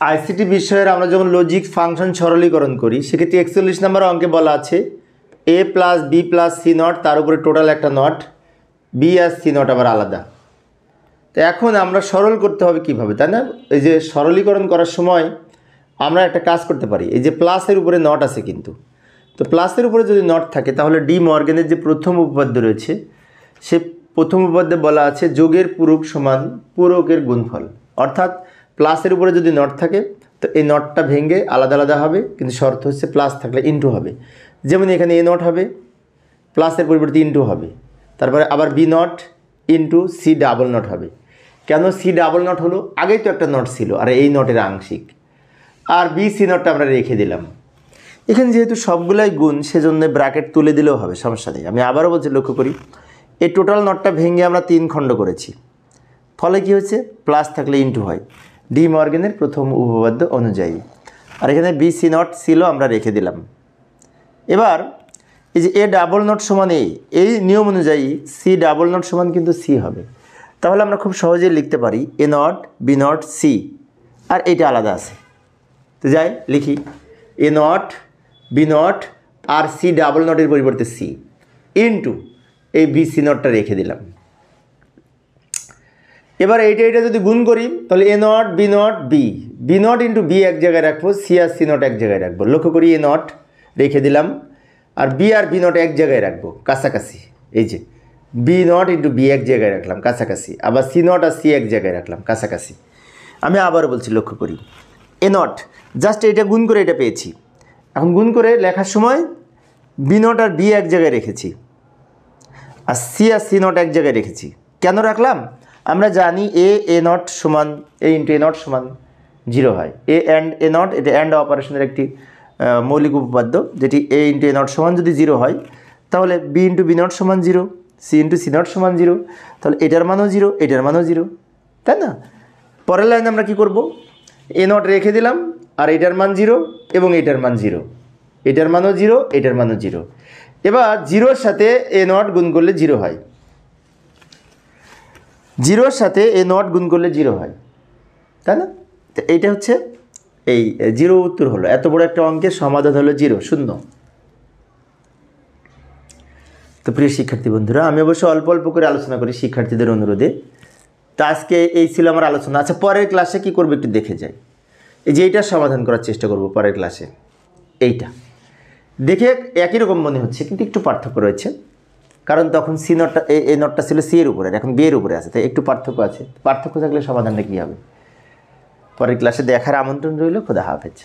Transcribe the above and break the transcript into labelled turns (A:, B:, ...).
A: ICT বিষয়ের আমরা যখন লজিক ফাংশন সরলীকরণ করি সেক্ষেত্রে 41 নম্বর অঙ্কে বলা আছে a plus B plus C not, তার উপরে টোটাল একটা নট, বি আর সি নট আবার আলাদা। তো এখন আমরা সরল করতে হবে কিভাবে, তাই না? এই যে সরলীকরণ করার সময় আমরা একটা কাজ করতে পারি, এই যে প্লাসের উপরে নট আছে কিন্তু, তো প্লাসের উপরে যদি নট থাকে তাহলে ডি মর্গেনের যে প্রথম উপপাদ্য রয়েছে সে প্রথম উপপাদ্যে বলা আছে যোগের পূরক সমান পূরকের গুণফল, অর্থাৎ প্লাসের উপরে যদি নট থাকে তো এই নটটা ভেঙে আলাদা আলাদা হবে, কিন্তু শর্ত হচ্ছে প্লাস থাকলে ইনটু হবে। যেমন এখানে এ নট হবে, প্লাসের পরিবর্তে ইনটু হবে, তারপরে আবার B not into C double not হবে। কেন সি ডাবল নট হলো? আগেই তো একটা নট ছিল আর এই নটের আংশিক, আর বি সি নটটা আমরা রেখে দিলাম। এখানে যেহেতু সবগুলাই গুণ সেজন্য ব্র্যাকেট তুলে দিলেও হবে, সমস্যা নেই। আমি আবারও বলছি, লক্ষ্য করি এই টোটাল নটটা ভেঙে আমরা 3 খণ্ড করেছি, ফলে কি হচ্ছে প্লাস থাকলে ইনটু হয় ডি মর্গেনের প্রথম উপপাদ্য অনুযায়ী। আর এখানে বি সি নট ছিল আমরা রেখে দিলাম। এবার এই যে এ ডাবল নট সমান এই নিয়ম অনুযায়ী সি ডাবল নট সমান কিন্তু সি হবে, তাহলে আমরা খুব সহজেই লিখতে পারি A naught B naught C, আর এইটা আলাদা আছে। তো যাই লিখি এ নট বি নট আর সি ডাবল নটের পরিবর্তে সি ইনটু এই বি সি নটটা রেখে দিলাম। এবার এইটা যদি গুণ করি তাহলে A naught B naught B naught into B এক জায়গায় রাখবো, সি আর সি নট এক জায়গায় রাখবো। লক্ষ্য করি এ নট রেখে দিলাম আর বি নট এক জায়গায় রাখবো কাছাকাছি, এই যে বি নট ইন্টু বি এক জায়গায় রাখলাম কাছাকাছি, আবার সি নট আর সি এক জায়গায় রাখলাম কাছাকাছি। আমি আবারও বলছি, লক্ষ্য করি এ নট জাস্ট এটা গুণ করে এটা পেয়েছি। এখন গুণ করে লেখার সময় বি নট আর বি এক জায়গায় রেখেছি আর সি নট এক জায়গায় রেখেছি। কেন রাখলাম? আমরা জানি এ নট সমান এ ইন্টু এ নট সমান 0 হয়। এ নট এটা অ্যান্ড অপারেশনের একটি মৌলিক উপপাদ্য, যেটি এ ইন্টু এ নট সমান যদি 0 হয় তাহলে বি ইন্টু বি নট সমান 0, সি ইন্টু সি নট সমান 0, তাহলে এটার মানও 0 এটার মানও 0, তাই না? পরের লাইনে আমরা কি করব, এ নট রেখে দিলাম আর এটার মান 0 এবং এটার মান 0, এটার মানও 0 এটার মানও 0। এবার 0-র সাথে এ নট গুণ করলে 0 হয়, 0-র সাথে এ নট গুণ করলে 0 হয়, তাই না? তো এইটা হচ্ছে এই 0 উত্তর হলো। এত বড় একটা অঙ্কের সমাধান হলো 0, শূন্য। তো প্রিয় শিক্ষার্থী বন্ধুরা, আমি অবশ্য অল্প অল্প করে আলোচনা করি শিক্ষার্থীদের অনুরোধে। তো আজকে এই ছিল আমার আলোচনা। আচ্ছা, পরের ক্লাসে কি করবো একটু দেখে যাই। এই যে এইটার সমাধান করার চেষ্টা করব পরের ক্লাসে। এইটা দেখে একই রকম মনে হচ্ছে কিন্তু একটু পার্থক্য রয়েছে, কারণ তখন সি নটটা এ নটটা ছিল সি এর উপরে, এখন বি এর উপরে আছে, তাই একটু পার্থক্য আছে। পার্থক্য থাকলে সমাধানটা কী হবে পরের ক্লাসে দেখার আমন্ত্রণ রইল। খোদা হাফেজ।